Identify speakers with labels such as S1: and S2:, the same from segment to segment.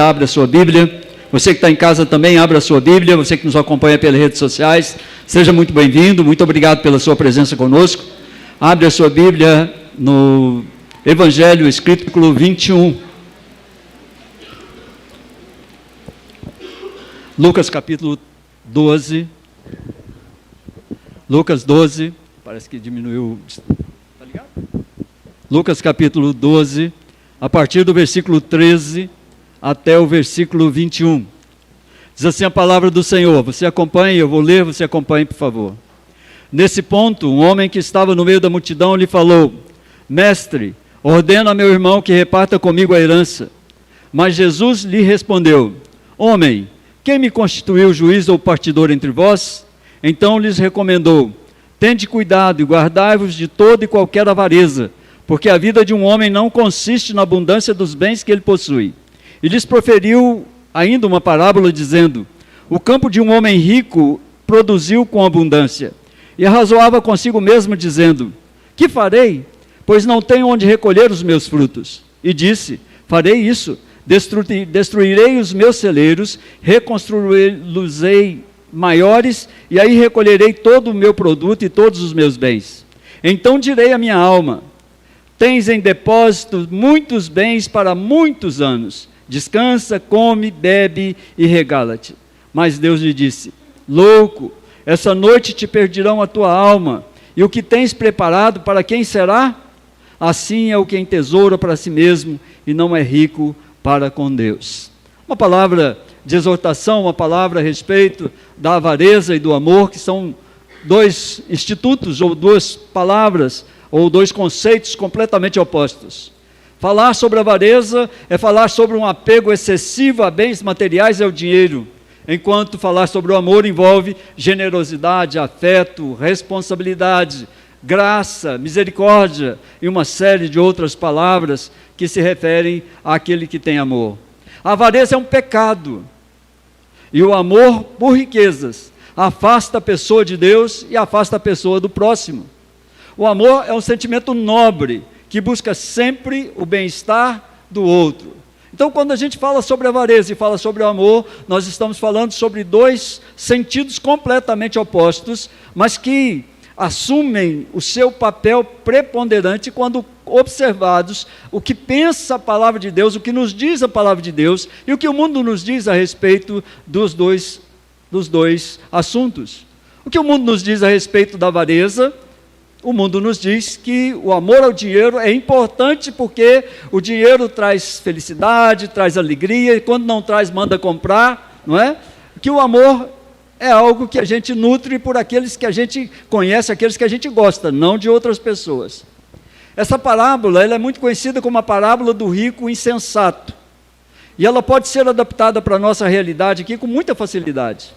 S1: Abra a sua Bíblia. Você que está em casa também, abra a sua Bíblia. Você que nos acompanha pelas redes sociais, seja muito bem-vindo. Muito obrigado pela sua presença conosco. Abre a sua Bíblia no Evangelho escrito capítulo 21. Lucas capítulo 12. Lucas 12. Parece que diminuiu. Tá ligado? Lucas capítulo 12, a partir do versículo 13 até o versículo 21. Diz assim a palavra do Senhor. Você acompanha, eu vou ler, você acompanhe, por favor. Nesse ponto, um homem que estava no meio da multidão lhe falou: Mestre, ordena a meu irmão que reparta comigo a herança. Mas Jesus lhe respondeu: Homem, quem me constituiu juiz ou partidor entre vós? Então lhes recomendou: Tende cuidado e guardai-vos de toda e qualquer avareza, porque a vida de um homem não consiste na abundância dos bens que ele possui. E lhes proferiu ainda uma parábola, dizendo: O campo de um homem rico produziu com abundância. E arrazoava consigo mesmo, dizendo: Que farei? Pois não tenho onde recolher os meus frutos. E disse: Farei isso, destruirei os meus celeiros, reconstruí-los-ei maiores, e aí recolherei todo o meu produto e todos os meus bens. Então direi à minha alma: Tens em depósito muitos bens para muitos anos. Descansa, come, bebe e regala-te. Mas Deus lhe disse: Louco, essa noite te perdirão a tua alma, e o que tens preparado para quem será? Assim é o que entesoura para si mesmo e não é rico para com Deus. Uma palavra de exortação, uma palavra a respeito da avareza e do amor, que são dois institutos, ou duas palavras, ou dois conceitos completamente opostos. Falar sobre a avareza é falar sobre um apego excessivo a bens materiais e ao dinheiro, enquanto falar sobre o amor envolve generosidade, afeto, responsabilidade, graça, misericórdia e uma série de outras palavras que se referem àquele que tem amor. A avareza é um pecado, e o amor por riquezas afasta a pessoa de Deus e afasta a pessoa do próximo. O amor é um sentimento nobre, que busca sempre o bem-estar do outro. Então, quando a gente fala sobre a avareza e fala sobre o amor, nós estamos falando sobre dois sentidos completamente opostos, mas que assumem o seu papel preponderante quando observados o que pensa a palavra de Deus, o que nos diz a palavra de Deus e o que o mundo nos diz a respeito dos dois assuntos. O que o mundo nos diz a respeito da avareza? O mundo nos diz que o amor ao dinheiro é importante porque o dinheiro traz felicidade, traz alegria, e quando não traz, manda comprar, não é? Que o amor é algo que a gente nutre por aqueles que a gente conhece, aqueles que a gente gosta, não de outras pessoas. Essa parábola, ela é muito conhecida como a parábola do rico insensato. E ela pode ser adaptada para a nossa realidade aqui com muita facilidade.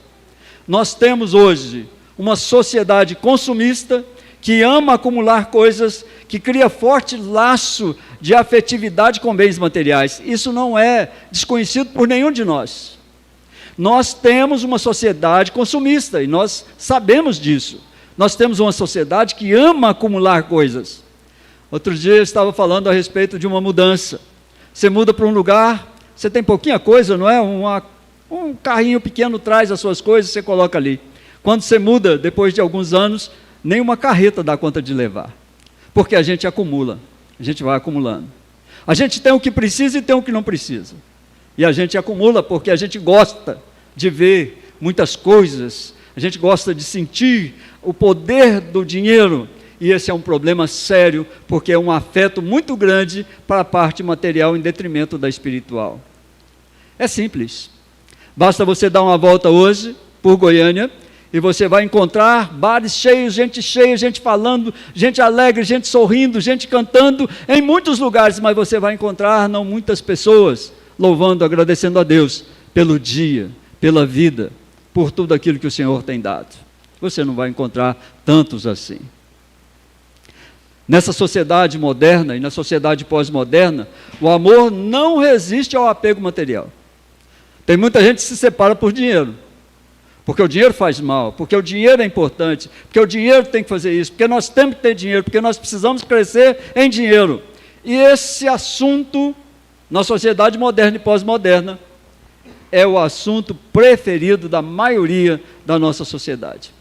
S1: Nós temos hoje uma sociedade consumista, que ama acumular coisas, que cria forte laço de afetividade com bens materiais. Isso não é desconhecido por nenhum de nós. Nós temos uma sociedade consumista, e nós sabemos disso. Nós temos uma sociedade que ama acumular coisas. Outro dia eu estava falando a respeito de uma mudança. Você muda para um lugar, você tem pouquinha coisa, não é? Um carrinho pequeno traz as suas coisas, você coloca ali. Quando você muda, depois de alguns anos, nem uma carreta dá conta de levar, porque a gente acumula, a gente vai acumulando. A gente tem o que precisa e tem o que não precisa, e a gente acumula porque a gente gosta de ver muitas coisas, a gente gosta de sentir o poder do dinheiro, e esse é um problema sério, porque é um afeto muito grande para a parte material em detrimento da espiritual. É simples, basta você dar uma volta hoje por Goiânia, e você vai encontrar bares cheios, gente falando, gente alegre, gente sorrindo, gente cantando, em muitos lugares, mas você vai encontrar não muitas pessoas louvando, agradecendo a Deus pelo dia, pela vida, por tudo aquilo que o Senhor tem dado. Você não vai encontrar tantos assim. Nessa sociedade moderna e na sociedade pós-moderna, o amor não resiste ao apego material. Tem muita gente que se separa por dinheiro. Porque o dinheiro faz mal, porque o dinheiro é importante, porque o dinheiro tem que fazer isso, porque nós temos que ter dinheiro, porque nós precisamos crescer em dinheiro. E esse assunto, na sociedade moderna e pós-moderna, é o assunto preferido da maioria da nossa sociedade.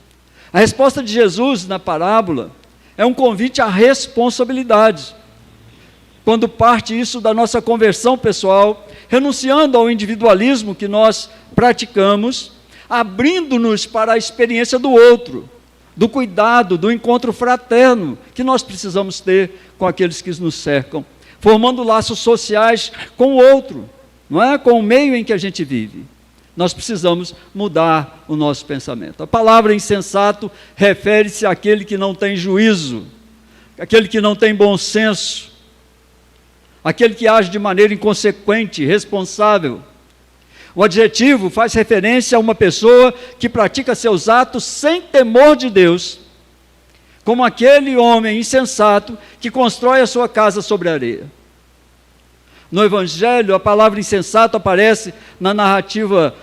S1: A resposta de Jesus na parábola é um convite à responsabilidade. Quando parte isso da nossa conversão pessoal, renunciando ao individualismo que nós praticamos, abrindo-nos para a experiência do outro, do cuidado, do encontro fraterno que nós precisamos ter com aqueles que nos cercam, formando laços sociais com o outro, não é? Com o meio em que a gente vive. Nós precisamos mudar o nosso pensamento. A palavra insensato refere-se àquele que não tem juízo, aquele que não tem bom senso, aquele que age de maneira inconsequente, irresponsável. O adjetivo faz referência a uma pessoa que pratica seus atos sem temor de Deus, como aquele homem insensato que constrói a sua casa sobre a areia. No Evangelho, a palavra insensato aparece na narrativa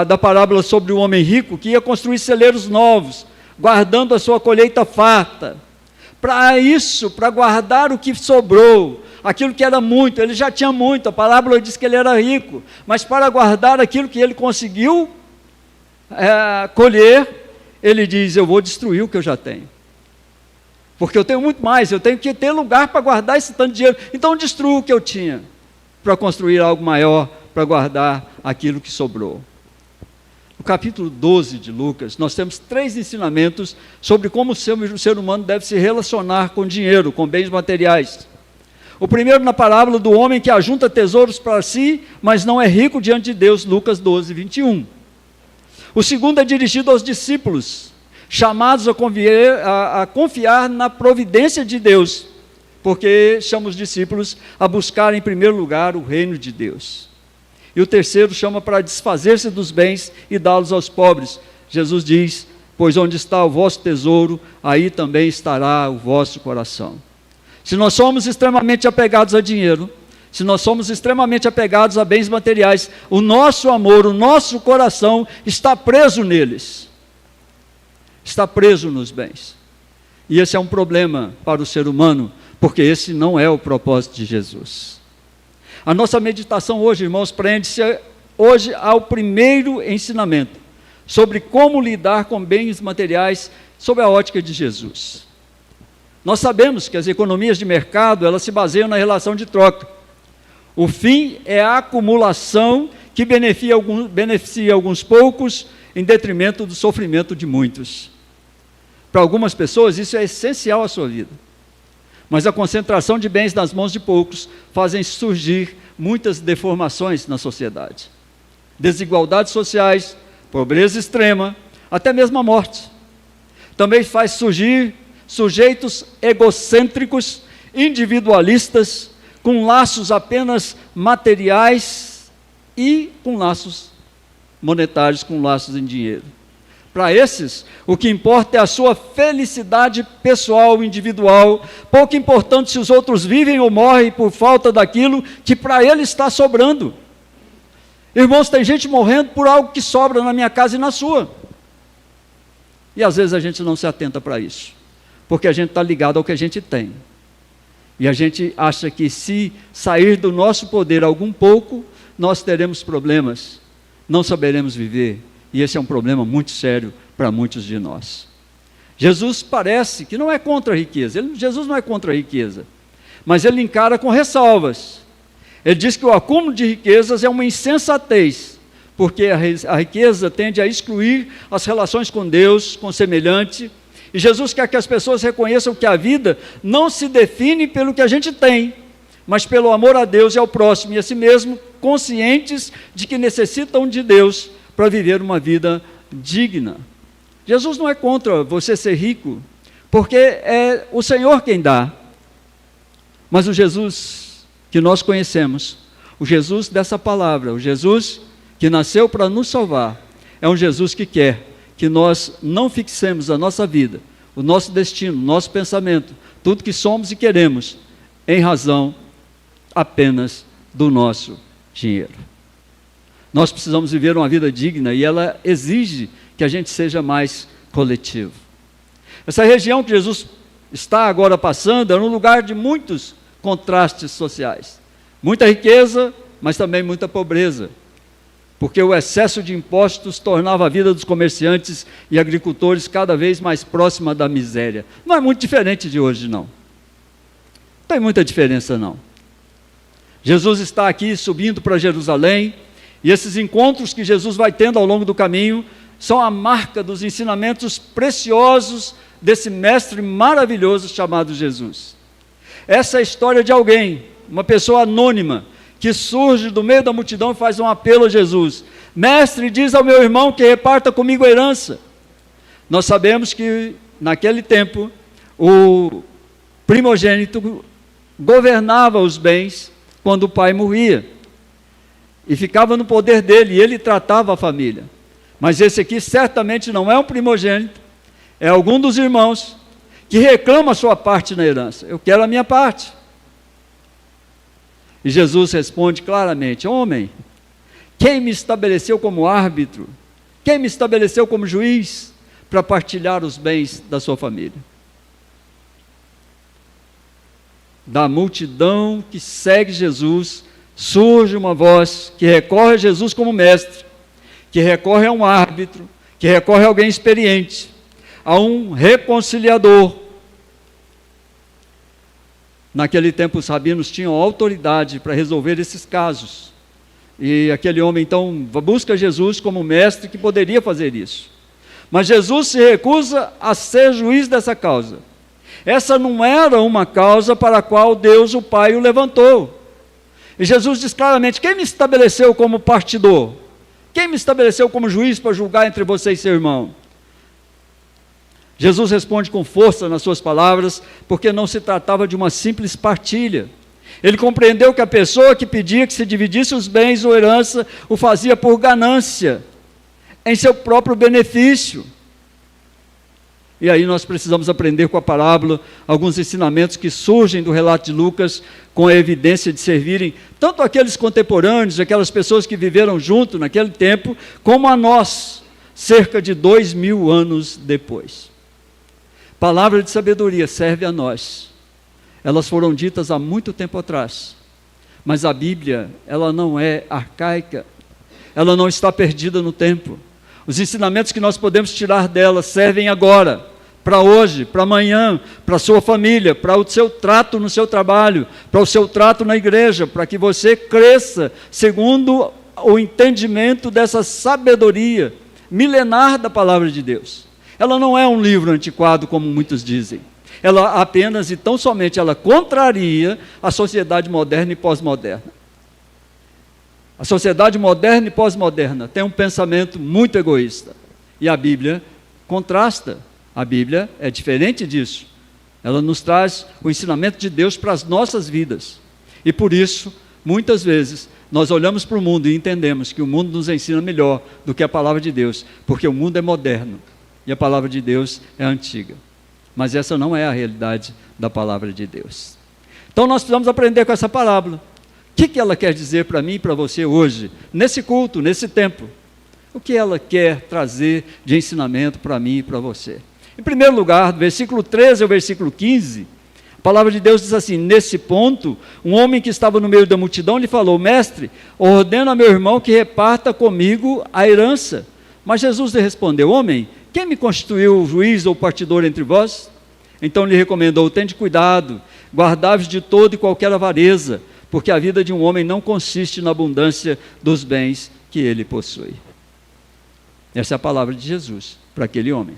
S1: da parábola sobre o homem rico que ia construir celeiros novos, guardando a sua colheita farta. Para isso, para guardar o que sobrou, aquilo que era muito, ele já tinha muito, a parábola diz que ele era rico, mas para guardar aquilo que ele conseguiu colher, ele diz, eu vou destruir o que eu já tenho. Porque eu tenho muito mais, eu tenho que ter lugar para guardar esse tanto de dinheiro, então eu destruo o que eu tinha, para construir algo maior, para guardar aquilo que sobrou. No capítulo 12 de Lucas, nós temos 3 ensinamentos sobre como o ser humano deve se relacionar com dinheiro, com bens materiais. O primeiro na parábola do homem que ajunta tesouros para si, mas não é rico diante de Deus, Lucas 12, 21. O segundo é dirigido aos discípulos, chamados a confiar na providência de Deus, porque chama os discípulos a buscar em primeiro lugar o reino de Deus. E o terceiro chama para desfazer-se dos bens e dá-los aos pobres. Jesus diz, pois onde está o vosso tesouro, aí também estará o vosso coração. Se nós somos extremamente apegados a dinheiro, se nós somos extremamente apegados a bens materiais, o nosso amor, o nosso coração está preso neles. Está preso nos bens. E esse é um problema para o ser humano, porque esse não é o propósito de Jesus. A nossa meditação hoje, irmãos, prende-se hoje ao primeiro ensinamento, sobre como lidar com bens materiais sob a ótica de Jesus. Nós sabemos que as economias de mercado, elas se baseiam na relação de troca. O fim é a acumulação que beneficia alguns poucos em detrimento do sofrimento de muitos. Para algumas pessoas isso é essencial à sua vida. Mas a concentração de bens nas mãos de poucos fazem surgir muitas deformações na sociedade. Desigualdades sociais, pobreza extrema, até mesmo a morte. Também faz surgir sujeitos egocêntricos, individualistas, com laços apenas materiais e com laços monetários, com laços em dinheiro. Para esses, o que importa é a sua felicidade pessoal, individual, pouco importante se os outros vivem ou morrem por falta daquilo que para ele está sobrando. Irmãos, tem gente morrendo por algo que sobra na minha casa e na sua. E às vezes a gente não se atenta para isso, porque a gente está ligado ao que a gente tem. E a gente acha que se sair do nosso poder algum pouco, nós teremos problemas, não saberemos viver. E esse é um problema muito sério para muitos de nós. Jesus parece que não é contra a riqueza. Jesus não é contra a riqueza, mas ele encara com ressalvas. Ele diz que o acúmulo de riquezas é uma insensatez, porque a riqueza tende a excluir as relações com Deus, com o semelhante. E Jesus quer que as pessoas reconheçam que a vida não se define pelo que a gente tem, mas pelo amor a Deus e ao próximo, e a si mesmo, conscientes de que necessitam de Deus para viver uma vida digna. Jesus não é contra você ser rico, porque é o Senhor quem dá. Mas o Jesus que nós conhecemos, o Jesus dessa palavra, o Jesus que nasceu para nos salvar, é um Jesus que quer que nós não fixemos a nossa vida, o nosso destino, o nosso pensamento, tudo que somos e queremos, em razão apenas do nosso dinheiro. Nós precisamos viver uma vida digna e ela exige que a gente seja mais coletivo. Essa região que Jesus está agora passando é um lugar de muitos contrastes sociais. Muita riqueza, mas também muita pobreza. porque o excesso de impostos tornava a vida dos comerciantes e agricultores cada vez mais próxima da miséria. Não é muito diferente de hoje, não. Não tem muita diferença, não. Jesus está aqui subindo para Jerusalém, e esses encontros que Jesus vai tendo ao longo do caminho são a marca dos ensinamentos preciosos desse mestre maravilhoso chamado Jesus. Essa é a história de alguém, uma pessoa anônima, que surge do meio da multidão e faz um apelo a Jesus: mestre, diz ao meu irmão que reparta comigo a herança. Nós sabemos que naquele tempo o primogênito governava os bens quando o pai morria, e ficava no poder dele, e ele tratava a família. Mas esse aqui certamente não é um primogênito, é algum dos irmãos que reclama a sua parte na herança. Eu quero a minha parte. E Jesus responde claramente: homem, quem me estabeleceu como árbitro? Quem me estabeleceu como juiz para partilhar os bens da sua família? Da multidão que segue Jesus, surge uma voz que recorre a Jesus como mestre, que recorre a um árbitro, que recorre a alguém experiente, a um reconciliador. Naquele tempo os rabinos tinham autoridade para resolver esses casos, e aquele homem então busca Jesus como mestre que poderia fazer isso, mas Jesus se recusa a ser juiz dessa causa. Essa não era uma causa para a qual Deus, o Pai, o levantou. E Jesus diz claramente: quem me estabeleceu como partidor? Quem me estabeleceu como juiz para julgar entre você e seu irmão? Jesus responde com força nas suas palavras, porque não se tratava de uma simples partilha. Ele compreendeu que a pessoa que pedia que se dividisse os bens ou herança o fazia por ganância, em seu próprio benefício. E aí nós precisamos aprender com a parábola alguns ensinamentos que surgem do relato de Lucas, com a evidência de servirem tanto aqueles contemporâneos, aquelas pessoas que viveram junto naquele tempo, como a nós, cerca de 2000 anos depois. Palavra de sabedoria serve a nós. Elas foram ditas há muito tempo atrás, mas a Bíblia, ela não é arcaica, ela não está perdida no tempo. Os ensinamentos que nós podemos tirar dela servem agora, para hoje, para amanhã, para a sua família, para o seu trato no seu trabalho, para o seu trato na igreja, para que você cresça segundo o entendimento dessa sabedoria milenar da palavra de Deus. Ela não é um livro antiquado, como muitos dizem. Ela apenas e tão somente ela contraria a sociedade moderna e pós-moderna. A sociedade moderna e pós-moderna tem um pensamento muito egoísta. E a Bíblia contrasta. A Bíblia é diferente disso. Ela nos traz o ensinamento de Deus para as nossas vidas. E por isso, muitas vezes, nós olhamos para o mundo e entendemos que o mundo nos ensina melhor do que a palavra de Deus, porque o mundo é moderno e a palavra de Deus é antiga. Mas essa não é a realidade da palavra de Deus. Então nós precisamos aprender com essa parábola. O que ela quer dizer para mim e para você hoje, nesse culto, nesse tempo? O que ela quer trazer de ensinamento para mim e para você? Em primeiro lugar, do versículo 13 ao versículo 15, a palavra de Deus diz assim: nesse ponto, um homem que estava no meio da multidão lhe falou: mestre, ordena a meu irmão que reparta comigo a herança. Mas Jesus lhe respondeu: homem, quem me constituiu juiz ou partidor entre vós? Então lhe recomendou: tende cuidado, guardai-vos de toda e qualquer avareza, porque a vida de um homem não consiste na abundância dos bens que ele possui. Essa é a palavra de Jesus para aquele homem.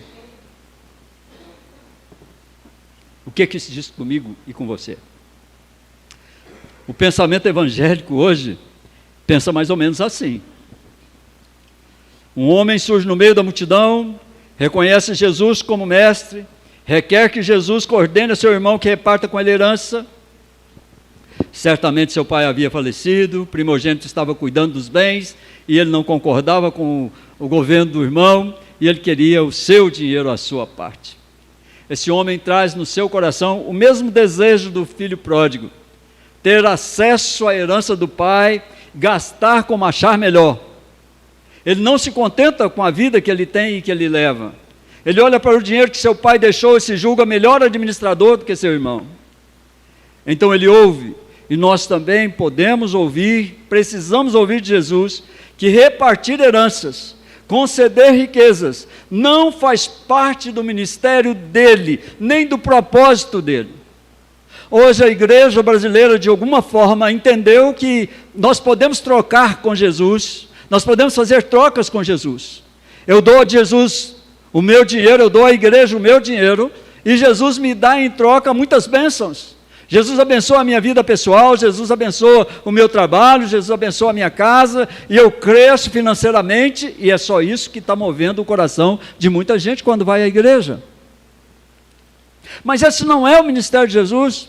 S1: O que isso diz comigo e com você? O pensamento evangélico hoje pensa mais ou menos assim. Um homem surge no meio da multidão, reconhece Jesus como mestre, requer que Jesus coordene a seu irmão que reparta com ele herança. Certamente seu pai havia falecido, o primogênito estava cuidando dos bens, e ele não concordava com o governo do irmão, e ele queria o seu dinheiro, a sua parte. Esse homem traz no seu coração o mesmo desejo do filho pródigo, ter acesso à herança do pai, gastar como achar melhor. Ele não se contenta com a vida que ele tem e que ele leva. Ele olha para o dinheiro que seu pai deixou e se julga melhor administrador do que seu irmão. Então ele ouve, e nós também podemos ouvir, precisamos ouvir de Jesus, que repartir heranças, conceder riquezas, não faz parte do ministério dele, nem do propósito dele. Hoje a igreja brasileira, de alguma forma, entendeu que nós podemos trocar com Jesus, nós podemos fazer trocas com Jesus. Eu dou a Jesus o meu dinheiro, eu dou à igreja o meu dinheiro, e Jesus me dá em troca muitas bênçãos. Jesus abençoa a minha vida pessoal, Jesus abençoa o meu trabalho, Jesus abençoa a minha casa, e eu cresço financeiramente, e é só isso que está movendo o coração de muita gente quando vai à igreja. Mas esse não é o ministério de Jesus.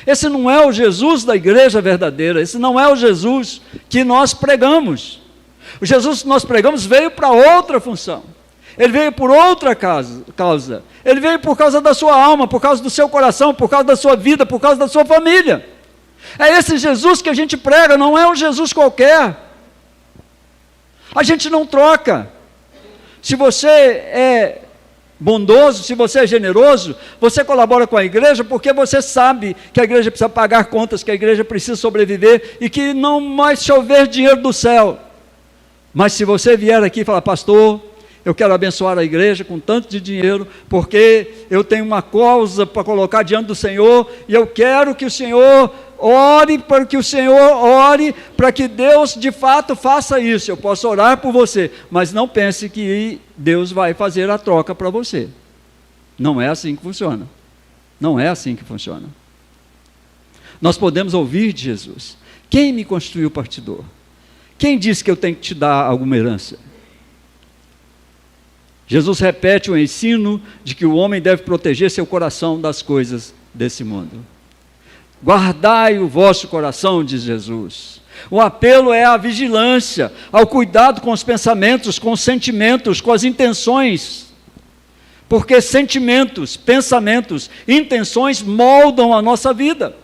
S1: Esse não é o Jesus da igreja verdadeira, esse não é o Jesus que nós pregamos. O Jesus que nós pregamos veio para outra função, ele veio por outra causa, ele veio por causa da sua alma, por causa do seu coração, por causa da sua vida, por causa da sua família. É esse Jesus que a gente prega, não é um Jesus qualquer. A gente não troca. Se você é bondoso, se você é generoso, você colabora com a igreja porque você sabe que a igreja precisa pagar contas, que a igreja precisa sobreviver e que não mais chover dinheiro do céu. Mas se você vier aqui e falar, pastor, eu quero abençoar a igreja com tanto de dinheiro, porque eu tenho uma causa para colocar diante do Senhor, e eu quero que o Senhor ore, para que o Senhor ore, para que Deus de fato faça isso. Eu posso orar por você, mas não pense que Deus vai fazer a troca para você. Não é assim que funciona. Não é assim que funciona. Nós podemos ouvir de Jesus: quem me constituiu partidor? Quem disse que eu tenho que te dar alguma herança? Jesus repete o ensino de que o homem deve proteger seu coração das coisas desse mundo. Guardai o vosso coração, diz Jesus. O apelo é à vigilância, ao cuidado com os pensamentos, com os sentimentos, com as intenções. Porque sentimentos, pensamentos, intenções moldam a nossa vida.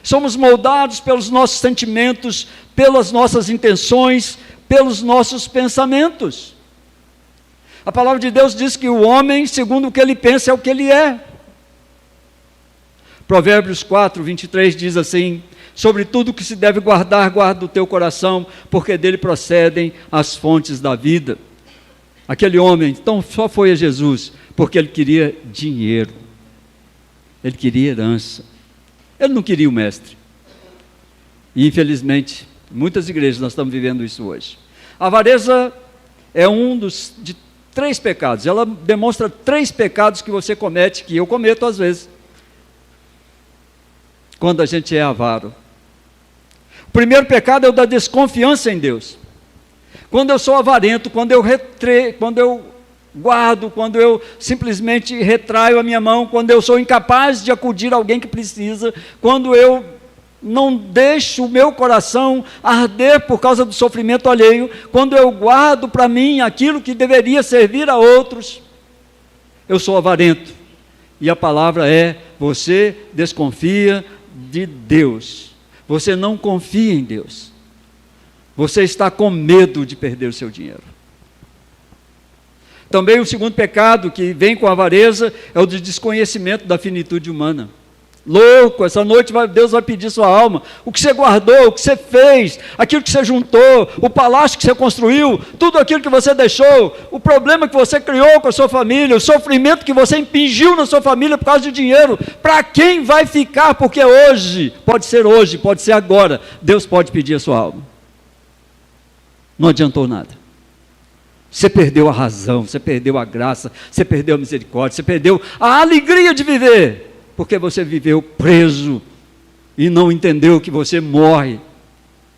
S1: Somos moldados pelos nossos sentimentos, pelas nossas intenções, pelos nossos pensamentos. A palavra de Deus diz que o homem, segundo o que ele pensa, é o que ele é. Provérbios 4, 23 diz assim: sobre tudo que se deve guardar, guarda o teu coração, porque dele procedem as fontes da vida. Aquele homem, então, só foi a Jesus, porque ele queria dinheiro, ele queria herança, ele não queria o mestre. E infelizmente, em muitas igrejas nós estamos vivendo isso hoje. A avareza é um de 3 pecados, ela demonstra 3 pecados que você comete, que eu cometo às vezes, quando a gente é avaro. O primeiro pecado é o da desconfiança em Deus. Quando eu sou avarento, quando eu guardo, quando eu simplesmente retraio a minha mão, quando eu sou incapaz de acudir a alguém que precisa, quando eu não deixo o meu coração arder por causa do sofrimento alheio, quando eu guardo para mim aquilo que deveria servir a outros, eu sou avarento. E a palavra é: você desconfia de Deus, você não confia em Deus, você está com medo de perder o seu dinheiro. Também o segundo pecado que vem com a avareza é o de desconhecimento da finitude humana. Louco, essa noite Deus vai pedir sua alma, o que você guardou, o que você fez, aquilo que você juntou, o palácio que você construiu, tudo aquilo que você deixou, o problema que você criou com a sua família, o sofrimento que você impingiu na sua família por causa de dinheiro, para quem vai ficar? Porque hoje, pode ser agora, Deus pode pedir a sua alma. Não adiantou nada. Você perdeu a razão, você perdeu a graça, você perdeu a misericórdia, você perdeu a alegria de viver, porque você viveu preso e não entendeu que você morre,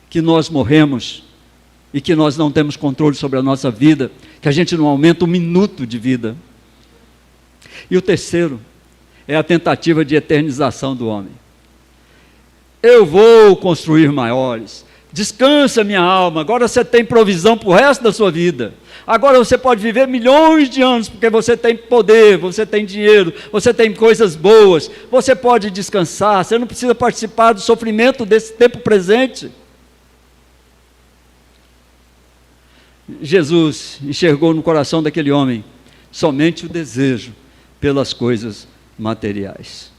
S1: que nós morremos e que nós não temos controle sobre a nossa vida, que a gente não aumenta um minuto de vida. E o terceiro é a tentativa de eternização do homem. Eu vou construir maiores. Descansa, minha alma, agora você tem provisão para o resto da sua vida. Agora você pode viver milhões de anos, porque você tem poder, você tem dinheiro, você tem coisas boas, você pode descansar, você não precisa participar do sofrimento desse tempo presente. Jesus enxergou no coração daquele homem somente o desejo pelas coisas materiais.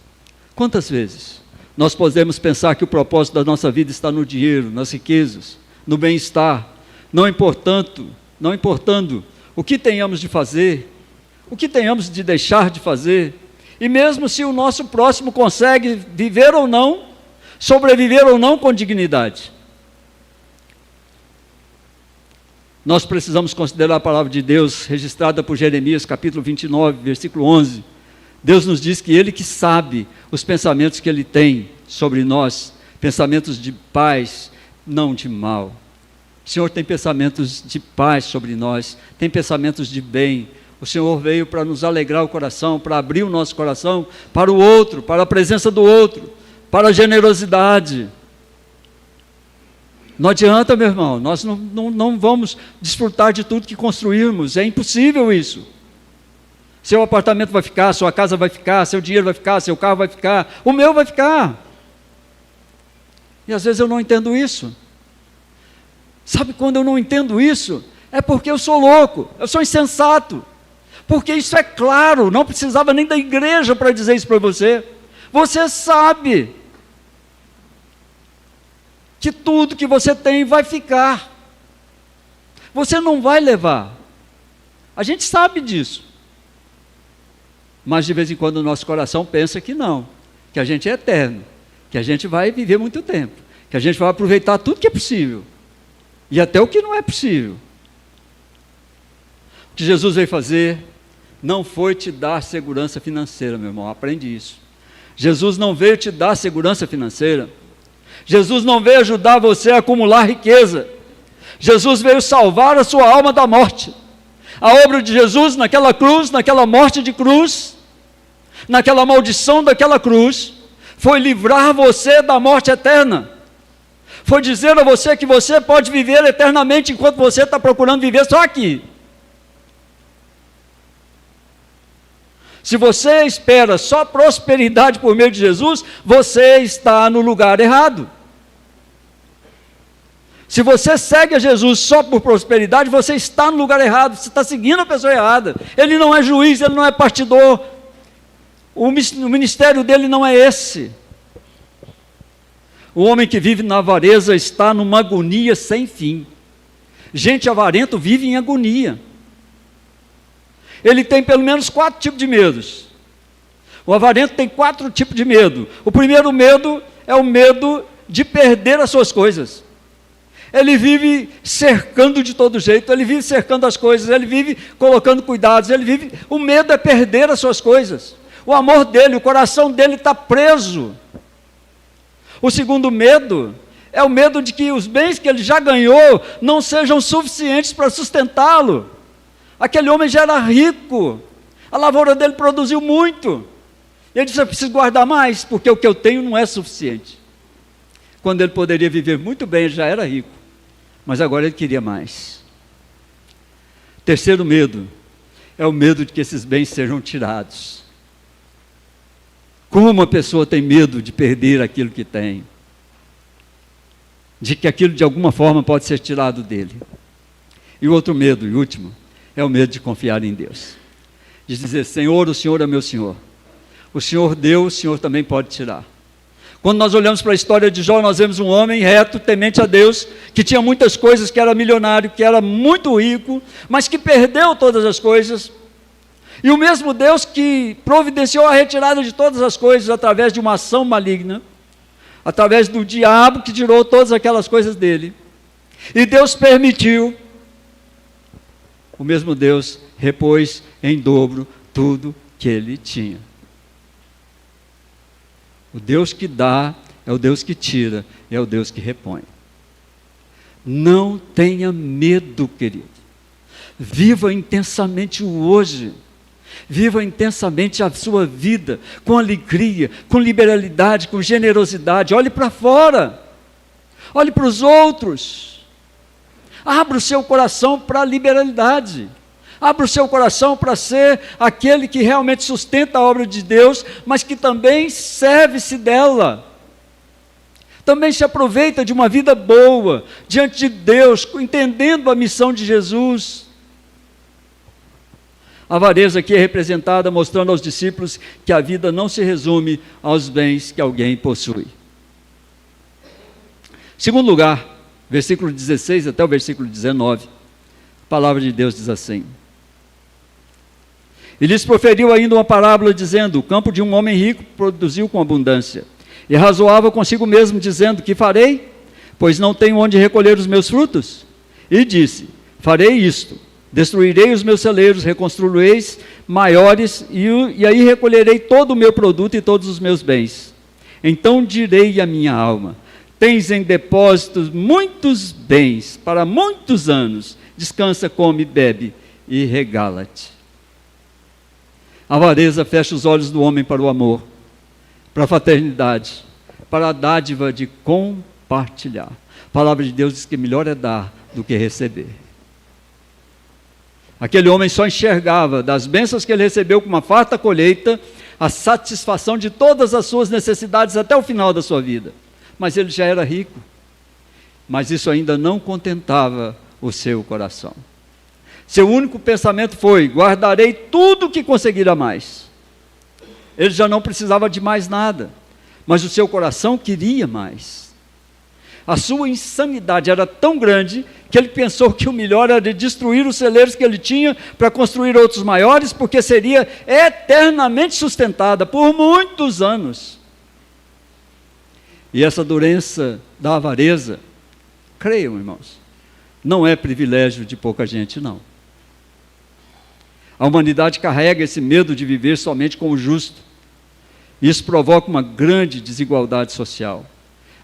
S1: Quantas vezes nós podemos pensar que o propósito da nossa vida está no dinheiro, nas riquezas, no bem-estar, não importando o que tenhamos de fazer, o que tenhamos de deixar de fazer, e mesmo se o nosso próximo consegue viver ou não, sobreviver ou não com dignidade. Nós precisamos considerar a palavra de Deus, registrada por Jeremias, capítulo 29, versículo 11. Deus nos diz que Ele que sabe os pensamentos que Ele tem sobre nós, pensamentos de paz, não de mal. O Senhor tem pensamentos de paz sobre nós, tem pensamentos de bem. O Senhor veio para nos alegrar o coração, para abrir o nosso coração para o outro, para a presença do outro, para a generosidade. Não adianta, meu irmão, nós não vamos desfrutar de tudo que construirmos, é impossível isso. Seu apartamento vai ficar, sua casa vai ficar, seu dinheiro vai ficar, seu carro vai ficar, o meu vai ficar. E às vezes eu não entendo isso. Sabe quando eu não entendo isso? É porque eu sou louco, eu sou insensato. Porque isso é claro, não precisava nem da igreja para dizer isso para você. Você sabe que tudo que você tem vai ficar. Você não vai levar. A gente sabe disso. Mas de vez em quando o nosso coração pensa que não, que a gente é eterno, que a gente vai viver muito tempo, que a gente vai aproveitar tudo que é possível, e até o que não é possível. O que Jesus veio fazer não foi te dar segurança financeira, meu irmão, aprende isso. Jesus não veio te dar segurança financeira. Jesus não veio ajudar você a acumular riqueza. Jesus veio salvar a sua alma da morte. A obra de Jesus naquela cruz, naquela morte de cruz, naquela maldição daquela cruz, foi livrar você da morte eterna. Foi dizer a você que você pode viver eternamente enquanto você está procurando viver só aqui. Se você espera só prosperidade por meio de Jesus, você está no lugar errado. Se você segue a Jesus só por prosperidade, você está no lugar errado, você está seguindo a pessoa errada. Ele não é juiz, ele não é partidor, o ministério dele não é esse. O homem que vive na avareza está numa agonia sem fim. Gente avarento vive em agonia. Ele tem pelo menos 4 tipos de medos. O avarento tem 4 tipos de medo. O primeiro medo é o medo de perder as suas coisas. Ele vive cercando de todo jeito, ele vive cercando as coisas, ele vive colocando cuidados, o medo é perder as suas coisas. O amor dele, o coração dele está preso. O segundo medo é o medo de que os bens que ele já ganhou não sejam suficientes para sustentá-lo. Aquele homem já era rico, a lavoura dele produziu muito. Ele disse: eu preciso guardar mais, porque o que eu tenho não é suficiente. Quando ele poderia viver muito bem, ele já era rico, mas agora ele queria mais. Terceiro medo é o medo de que esses bens sejam tirados. Como uma pessoa tem medo de perder aquilo que tem, de que aquilo de alguma forma pode ser tirado dele. E o outro medo, e último, é o medo de confiar em Deus, de dizer: Senhor, o Senhor é meu Senhor, o Senhor deu, o Senhor também pode tirar. Quando nós olhamos para a história de Jó, nós vemos um homem reto, temente a Deus, que tinha muitas coisas, que era milionário, que era muito rico, mas que perdeu todas as coisas. E o mesmo Deus que providenciou a retirada de todas as coisas através de uma ação maligna, através do diabo que tirou todas aquelas coisas dele, e Deus permitiu, o mesmo Deus repôs em dobro tudo que ele tinha. O Deus que dá é o Deus que tira, é o Deus que repõe. Não tenha medo, querido. Viva intensamente o hoje. Viva intensamente a sua vida, com alegria, com liberalidade, com generosidade. Olhe para fora. Olhe para os outros. Abra o seu coração para a liberalidade. Abra o seu coração para ser aquele que realmente sustenta a obra de Deus, mas que também serve-se dela. Também se aproveita de uma vida boa, diante de Deus, entendendo a missão de Jesus. A avareza aqui é representada mostrando aos discípulos que a vida não se resume aos bens que alguém possui. Segundo lugar, versículo 16 até o versículo 19, a palavra de Deus diz assim: e lhes proferiu ainda uma parábola, dizendo: o campo de um homem rico produziu com abundância, e razoava consigo mesmo, dizendo: que farei? Pois não tenho onde recolher os meus frutos. E disse: farei isto, destruirei os meus celeiros, reconstruireis maiores, e aí recolherei todo o meu produto e todos os meus bens. Então direi à minha alma: tens em depósitos muitos bens para muitos anos, descansa, come, bebe e regala-te. A avareza fecha os olhos do homem para o amor, para a fraternidade, para a dádiva de compartilhar. A palavra de Deus diz que melhor é dar do que receber. Aquele homem só enxergava das bênçãos que ele recebeu com uma farta colheita, a satisfação de todas as suas necessidades até o final da sua vida. Mas ele já era rico. Mas isso ainda não contentava o seu coração. Seu único pensamento foi: guardarei tudo o que conseguir a mais. Ele já não precisava de mais nada, mas o seu coração queria mais. A sua insanidade era tão grande que ele pensou que o melhor era destruir os celeiros que ele tinha para construir outros maiores, porque seria eternamente sustentada por muitos anos. E essa doença da avareza, creiam, irmãos, não é privilégio de pouca gente, não. A humanidade carrega esse medo de viver somente com o justo. Isso provoca uma grande desigualdade social.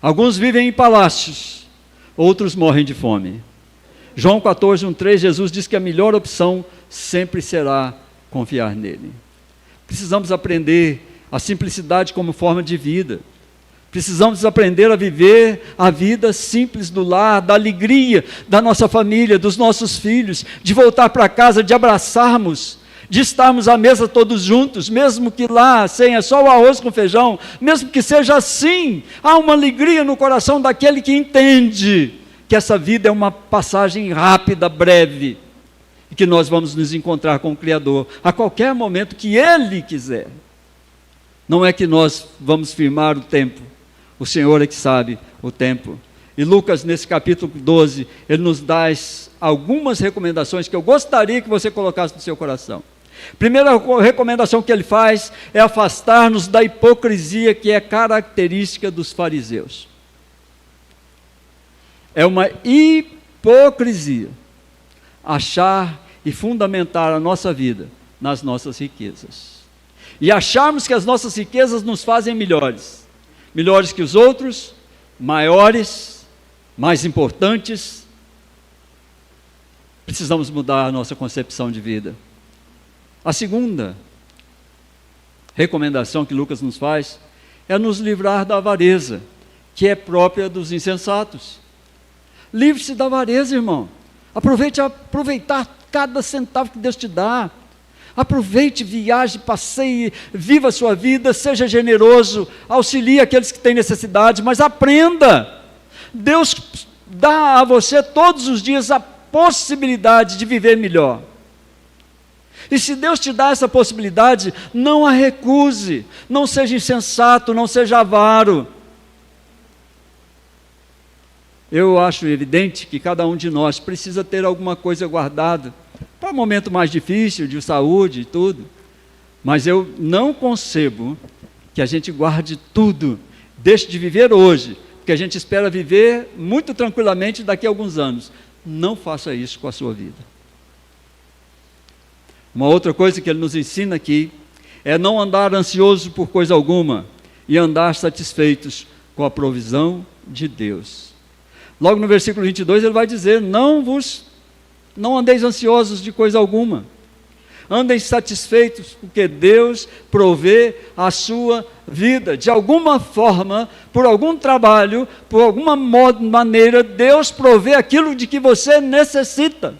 S1: Alguns vivem em palácios, outros morrem de fome. João 14:1-3, Jesus diz que a melhor opção sempre será confiar nele. Precisamos aprender a simplicidade como forma de vida. Precisamos aprender a viver a vida simples do lar, da alegria da nossa família, dos nossos filhos, de voltar para casa, de abraçarmos, de estarmos à mesa todos juntos, mesmo que lá tenha só o arroz com feijão, mesmo que seja assim, há uma alegria no coração daquele que entende que essa vida é uma passagem rápida, breve, e que nós vamos nos encontrar com o Criador a qualquer momento que Ele quiser. Não é que nós vamos firmar o tempo, o Senhor é que sabe o tempo. E Lucas, nesse capítulo 12, ele nos dá algumas recomendações que eu gostaria que você colocasse no seu coração. Primeira recomendação que ele faz é afastar-nos da hipocrisia que é característica dos fariseus. É uma hipocrisia achar e fundamentar a nossa vida nas nossas riquezas. E acharmos que as nossas riquezas nos fazem melhores. Melhores que os outros, maiores, mais importantes. Precisamos mudar a nossa concepção de vida. A segunda recomendação que Lucas nos faz é nos livrar da avareza, que é própria dos insensatos. Livre-se da avareza, irmão. Aproveitar cada centavo que Deus te dá. Aproveite, viaje, passeie, viva a sua vida, seja generoso, auxilie aqueles que têm necessidade, mas aprenda. Deus dá a você todos os dias a possibilidade de viver melhor. E se Deus te dá essa possibilidade, não a recuse, não seja insensato, não seja avaro. Eu acho evidente que cada um de nós precisa ter alguma coisa guardada, para um momento mais difícil, de saúde e tudo. Mas eu não concebo que a gente guarde tudo, deixe de viver hoje, porque a gente espera viver muito tranquilamente daqui a alguns anos. Não faça isso com a sua vida. Uma outra coisa que ele nos ensina aqui é não andar ansioso por coisa alguma e andar satisfeitos com a provisão de Deus. Logo no versículo 22 ele vai dizer: não andeis ansiosos de coisa alguma, andem satisfeitos, porque Deus provê a sua vida. De alguma forma, por algum trabalho, por alguma maneira, Deus provê aquilo de que você necessita.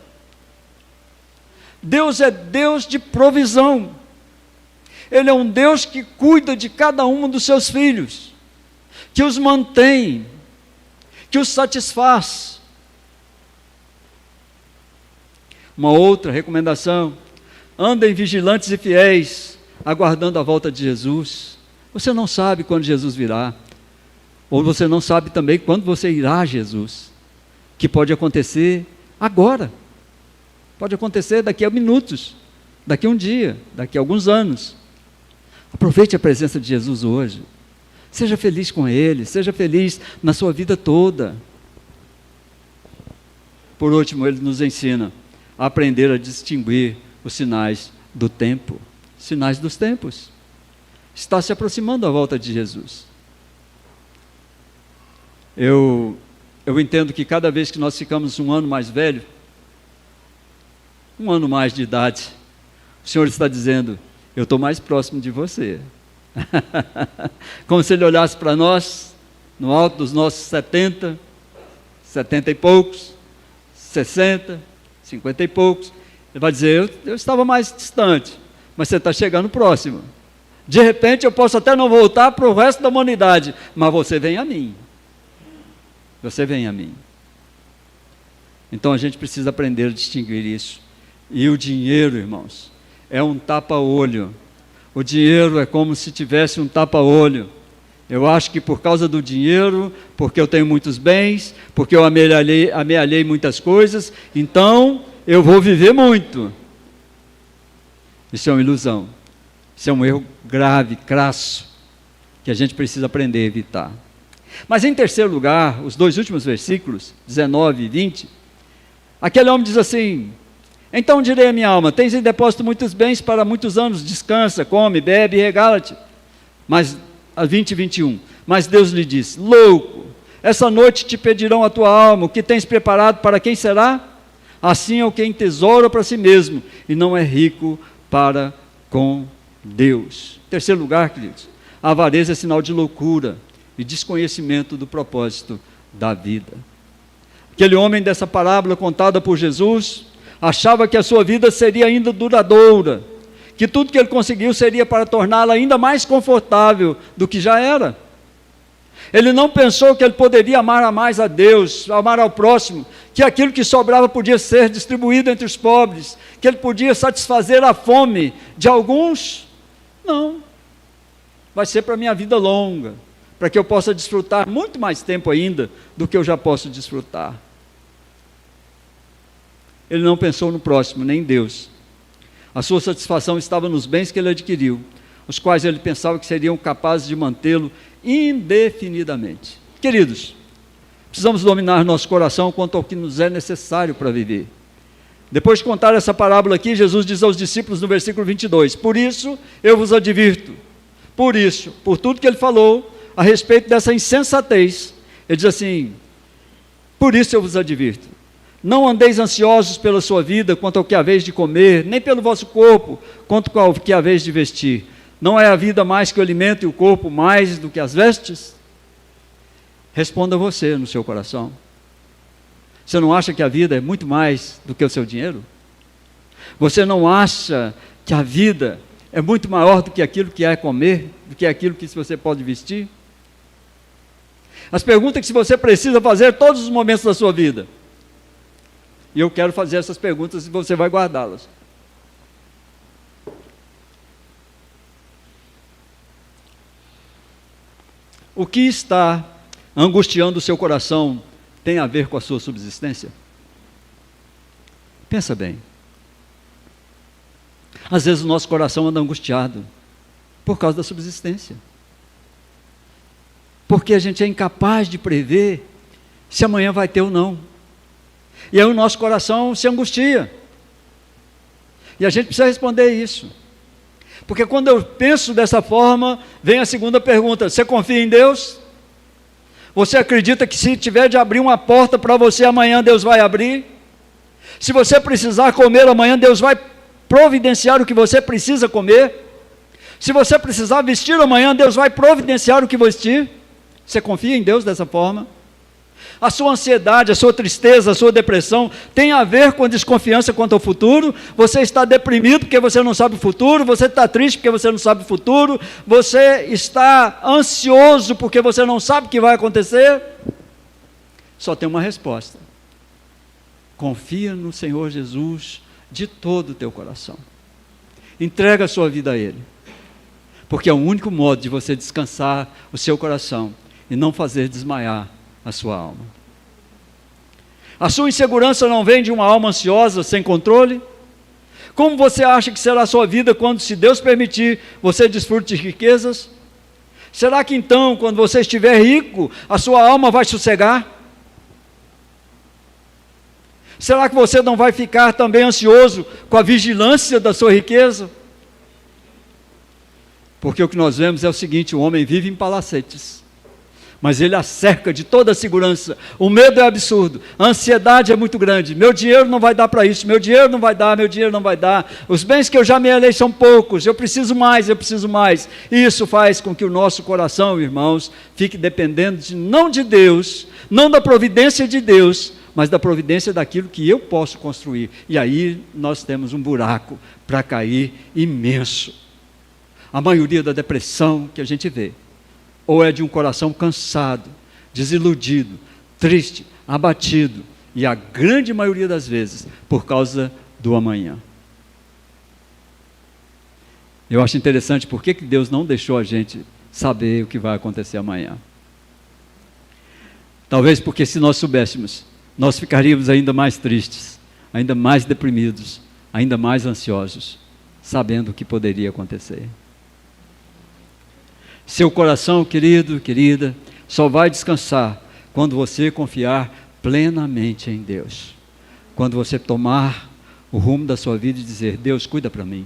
S1: Deus é Deus de provisão. Ele é um Deus que cuida de cada um dos seus filhos, que os mantém, que os satisfaz. Uma outra recomendação: andem vigilantes e fiéis, aguardando a volta de Jesus. Você não sabe quando Jesus virá, ou você não sabe também quando você irá a Jesus. que pode acontecer agora, pode acontecer daqui a minutos, daqui a um dia, daqui a alguns anos. Aproveite a presença de Jesus hoje. Seja feliz com Ele, seja feliz na sua vida toda. Por último, Ele nos ensina a aprender a distinguir os sinais do tempo. Sinais dos tempos. Está se aproximando a volta de Jesus. Eu entendo que cada vez que nós ficamos um ano mais velho, um ano mais de idade, o Senhor está dizendo, eu estou mais próximo de você. Como se Ele olhasse para nós, no alto dos nossos 70 e poucos, 60, 50 e poucos, Ele vai dizer, eu estava mais distante, mas você está chegando próximo. De repente eu posso até não voltar para o resto da humanidade, mas você vem a mim. Você vem a mim. Então a gente precisa aprender a distinguir isso. E o dinheiro, irmãos, é um tapa-olho. O dinheiro é como se tivesse um tapa-olho. Eu acho que por causa do dinheiro, porque eu tenho muitos bens, porque eu amealhei muitas coisas, então eu vou viver muito. Isso é uma ilusão. Isso é um erro grave, crasso, que a gente precisa aprender a evitar. Mas em terceiro lugar, os dois últimos versículos, 19 e 20, aquele homem diz assim, então direi a minha alma, tens em depósito muitos bens para muitos anos, descansa, come, bebe e regala-te. Mas, a 20 e 21, mas Deus lhe disse, louco, essa noite te pedirão a tua alma, o que tens preparado para quem será? Assim é o que entesoura para si mesmo, e não é rico para com Deus. Em terceiro lugar, queridos, a avareza é sinal de loucura e desconhecimento do propósito da vida. Aquele homem dessa parábola contada por Jesus, achava que a sua vida seria ainda duradoura, que tudo que ele conseguiu seria para torná-la ainda mais confortável do que já era. Ele não pensou que ele poderia amar mais a Deus, amar ao próximo, que aquilo que sobrava podia ser distribuído entre os pobres, que ele podia satisfazer a fome de alguns. Não, vai ser para a minha vida longa, para que eu possa desfrutar muito mais tempo ainda do que eu já posso desfrutar. Ele não pensou no próximo, nem em Deus. A sua satisfação estava nos bens que ele adquiriu, os quais ele pensava que seriam capazes de mantê-lo indefinidamente. Queridos, precisamos dominar nosso coração quanto ao que nos é necessário para viver. Depois de contar essa parábola aqui, Jesus diz aos discípulos no versículo 22, por isso eu vos advirto, por isso, por tudo que ele falou a respeito dessa insensatez, ele diz assim, por isso eu vos advirto, não andeis ansiosos pela sua vida quanto ao que haveis de comer, nem pelo vosso corpo quanto ao que haveis de vestir. Não é a vida mais que o alimento e o corpo mais do que as vestes? Responda você no seu coração. Você não acha que a vida é muito mais do que o seu dinheiro? Você não acha que a vida é muito maior do que aquilo que é comer, do que aquilo que você pode vestir? As perguntas que você precisa fazer todos os momentos da sua vida. E eu quero fazer essas perguntas e você vai guardá-las. O que está angustiando o seu coração tem a ver com a sua subsistência? Pensa bem. Às vezes o nosso coração anda angustiado por causa da subsistência. Porque a gente é incapaz de prever se amanhã vai ter ou não. E aí o nosso coração se angustia. E a gente precisa responder isso. Porque quando eu penso dessa forma, vem a segunda pergunta, você confia em Deus? Você acredita que se tiver de abrir uma porta para você amanhã, Deus vai abrir? Se você precisar comer amanhã, Deus vai providenciar o que você precisa comer? Se você precisar vestir amanhã, Deus vai providenciar o que vestir? Você confia em Deus dessa forma? A sua ansiedade, a sua tristeza, a sua depressão tem a ver com a desconfiança quanto ao futuro? Você está deprimido porque você não sabe o futuro? Você está triste porque você não sabe o futuro? Você está ansioso porque você não sabe o que vai acontecer? Só tem uma resposta. Confia no Senhor Jesus de todo o teu coração. Entrega a sua vida a Ele. Porque é o único modo de você descansar o seu coração e não fazer desmaiar a sua alma. A sua insegurança não vem de uma alma ansiosa, sem controle? Como você acha que será a sua vida quando, se Deus permitir, você desfrute de riquezas? Será que então, quando você estiver rico, a sua alma vai sossegar? Será que você não vai ficar também ansioso com a vigilância da sua riqueza? Porque o que nós vemos é o seguinte: o homem vive em palacetes, mas ele a cerca de toda a segurança. O medo é absurdo, a ansiedade é muito grande. Meu dinheiro não vai dar para isso, meu dinheiro não vai dar, meu dinheiro não vai dar. Os bens que eu já me elei são poucos, eu preciso mais, eu preciso mais. E isso faz com que o nosso coração, irmãos, fique dependendo não de Deus, não da providência de Deus, mas da providência daquilo que eu posso construir. E aí nós temos um buraco para cair imenso. A maioria da depressão que a gente vê, ou é de um coração cansado, desiludido, triste, abatido, e a grande maioria das vezes por causa do amanhã. Eu acho interessante por que Deus não deixou a gente saber o que vai acontecer amanhã. Talvez porque, se nós soubéssemos, nós ficaríamos ainda mais tristes, ainda mais deprimidos, ainda mais ansiosos, sabendo o que poderia acontecer. Seu coração, querido, querida, só vai descansar quando você confiar plenamente em Deus. Quando você tomar o rumo da sua vida e dizer: Deus, cuida para mim.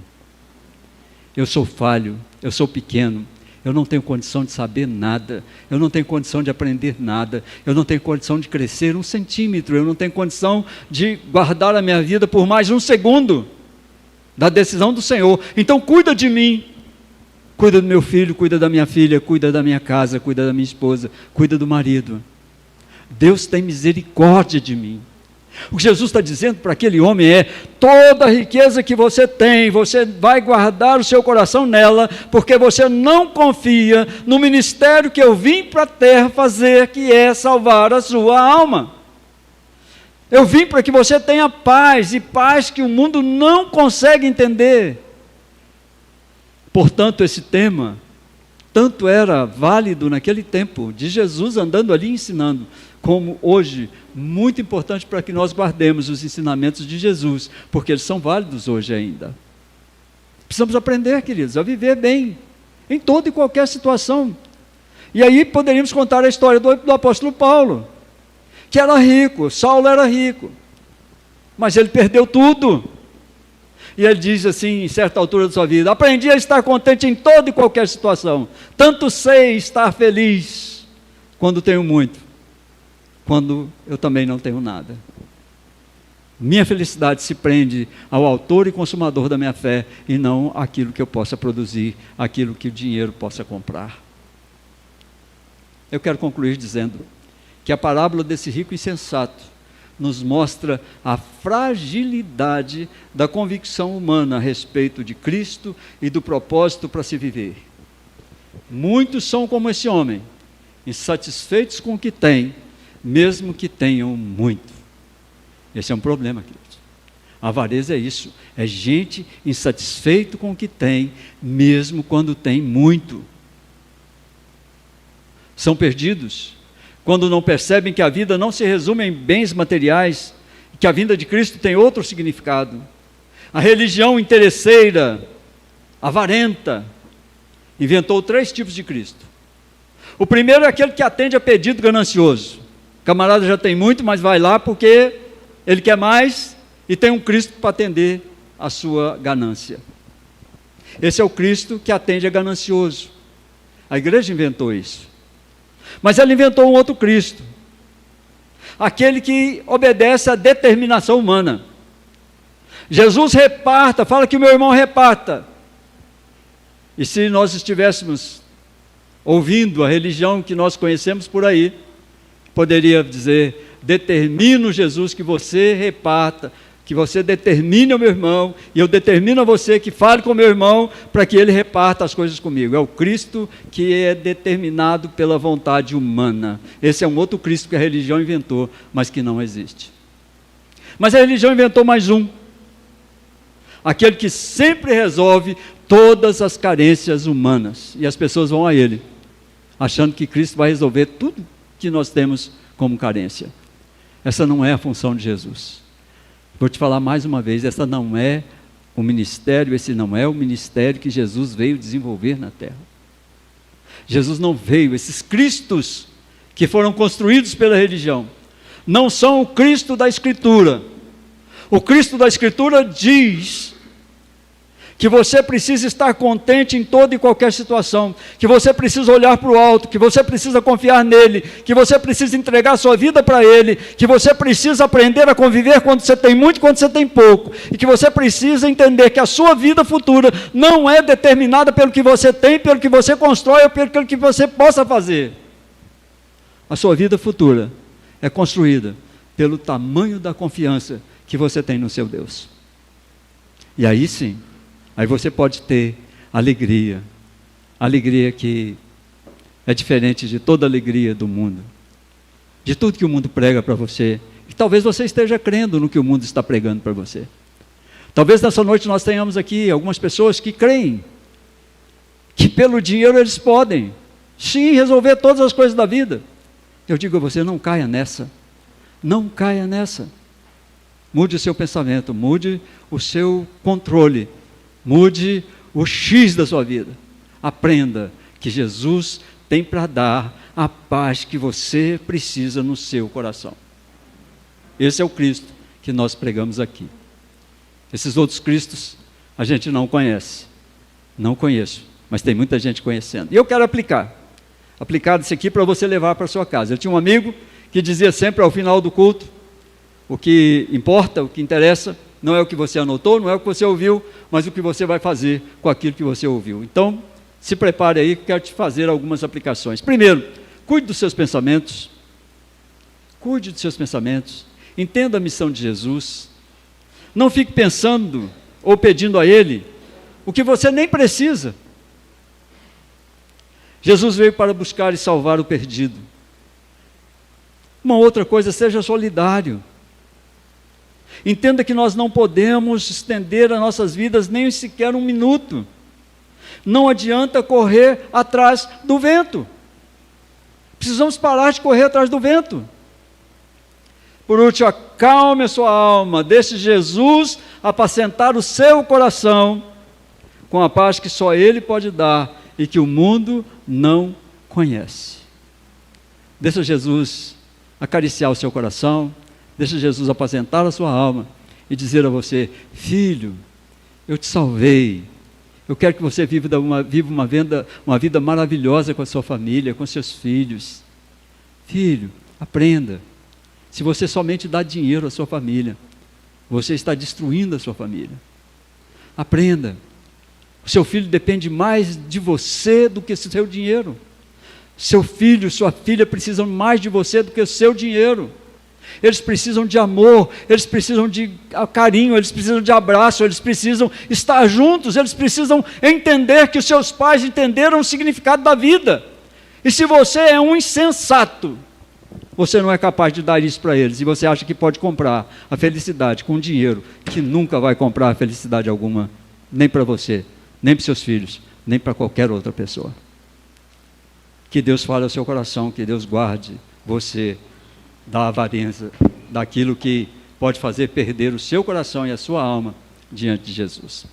S1: Eu sou falho, eu sou pequeno, eu não tenho condição de saber nada, eu não tenho condição de aprender nada, eu não tenho condição de crescer 1 centímetro, eu não tenho condição de guardar a minha vida por mais 1 segundo da decisão do Senhor. Então cuida de mim, cuida do meu filho, cuida da minha filha, cuida da minha casa, cuida da minha esposa, cuida do marido. Deus tem misericórdia de mim. O que Jesus está dizendo para aquele homem é: toda a riqueza que você tem, você vai guardar o seu coração nela, porque você não confia no ministério que eu vim para a terra fazer, que é salvar a sua alma. Eu vim para que você tenha paz, e paz que o mundo não consegue entender. Portanto, esse tema tanto era válido naquele tempo, de Jesus andando ali ensinando, como hoje, muito importante para que nós guardemos os ensinamentos de Jesus, porque eles são válidos hoje ainda. Precisamos aprender, queridos, a viver bem, em toda e qualquer situação. E aí poderíamos contar a história do apóstolo Paulo, que era rico. Saulo era rico, mas ele perdeu tudo. E ele diz assim, em certa altura da sua vida: aprendi a estar contente em toda e qualquer situação, tanto sei estar feliz quando tenho muito, quando eu também não tenho nada. Minha felicidade se prende ao autor e consumador da minha fé, e não àquilo que eu possa produzir, aquilo que o dinheiro possa comprar. Eu quero concluir dizendo que a parábola desse rico insensato nos mostra a fragilidade da convicção humana a respeito de Cristo e do propósito para se viver. Muitos são como esse homem, insatisfeitos com o que têm, mesmo que tenham muito. Esse é um problema, queridos. A avareza é isso, é gente insatisfeito com o que tem, mesmo quando tem muito. São perdidos quando não percebem que a vida não se resume em bens materiais, que a vinda de Cristo tem outro significado. A religião interesseira, avarenta, inventou 3 tipos de Cristo. O primeiro é aquele que atende a pedido ganancioso. O camarada já tem muito, mas vai lá porque ele quer mais e tem um Cristo para atender a sua ganância. Esse é o Cristo que atende a ganancioso. A igreja inventou isso. Mas ela inventou um outro Cristo, aquele que obedece à determinação humana. Jesus reparta, fala que o meu irmão reparta. E se nós estivéssemos ouvindo a religião que nós conhecemos por aí, poderia dizer: determino, Jesus, que você reparta, que você determine ao meu irmão, e eu determino a você que fale com o meu irmão, para que ele reparta as coisas comigo. É o Cristo que é determinado pela vontade humana. Esse é um outro Cristo que a religião inventou, mas que não existe. Mas a religião inventou mais um, aquele que sempre resolve todas as carências humanas, e as pessoas vão a ele, achando que Cristo vai resolver tudo que nós temos como carência. Essa não é a função de Jesus. Vou te falar mais uma vez, essa não é o ministério, esse não é o ministério que Jesus veio desenvolver na terra. Jesus não veio, esses cristos que foram construídos pela religião, não são o Cristo da Escritura. O Cristo da Escritura diz que você precisa estar contente em toda e qualquer situação, que você precisa olhar para o alto, que você precisa confiar nele, que você precisa entregar a sua vida para ele, que você precisa aprender a conviver quando você tem muito e quando você tem pouco, e que você precisa entender que a sua vida futura não é determinada pelo que você tem, pelo que você constrói ou pelo que você possa fazer. A sua vida futura é construída pelo tamanho da confiança que você tem no seu Deus. E aí sim, aí você pode ter alegria que é diferente de toda alegria do mundo, de tudo que o mundo prega para você, e talvez você esteja crendo no que o mundo está pregando para você. Talvez nessa noite nós tenhamos aqui algumas pessoas que creem que pelo dinheiro eles podem, sim, resolver todas as coisas da vida. Eu digo a você, não caia nessa, não caia nessa. Mude o seu pensamento, mude o seu controle, mude o X da sua vida. Aprenda que Jesus tem para dar a paz que você precisa no seu coração. Esse é o Cristo que nós pregamos aqui. Esses outros Cristos a gente não conhece. Não conheço, mas tem muita gente conhecendo. E eu quero aplicar isso aqui para você levar para a sua casa. Eu tinha um amigo que dizia sempre ao final do culto, o que importa, o que interessa, não é o que você anotou, não é o que você ouviu, mas o que você vai fazer com aquilo que você ouviu. Então, se prepare aí, que quero te fazer algumas aplicações. Primeiro, cuide dos seus pensamentos. Cuide dos seus pensamentos. Entenda a missão de Jesus. Não fique pensando ou pedindo a Ele o que você nem precisa. Jesus veio para buscar e salvar o perdido. Uma outra coisa, seja solidário. Entenda que nós não podemos estender as nossas vidas nem sequer um minuto. Não adianta correr atrás do vento. Precisamos parar de correr atrás do vento. Por último, acalme a sua alma, deixe Jesus apacentar o seu coração com a paz que só Ele pode dar e que o mundo não conhece. Deixa Jesus acariciar o seu coração, deixa Jesus apacentar a sua alma e dizer a você: filho, eu te salvei, eu quero que você viva uma vida maravilhosa com a sua família, com seus filhos. Filho, aprenda, se você somente dá dinheiro à sua família, você está destruindo a sua família. Aprenda, o seu filho depende mais de você do que do seu dinheiro. Seu filho, sua filha precisam mais de você do que o seu dinheiro. Eles precisam de amor, eles precisam de carinho, eles precisam de abraço, eles precisam estar juntos, eles precisam entender que os seus pais entenderam o significado da vida. E se você é um insensato, você não é capaz de dar isso para eles, e você acha que pode comprar a felicidade com dinheiro, que nunca vai comprar a felicidade alguma, nem para você, nem para seus filhos, nem para qualquer outra pessoa. Que Deus fale ao seu coração, que Deus guarde você da avareza, daquilo que pode fazer perder o seu coração e a sua alma diante de Jesus.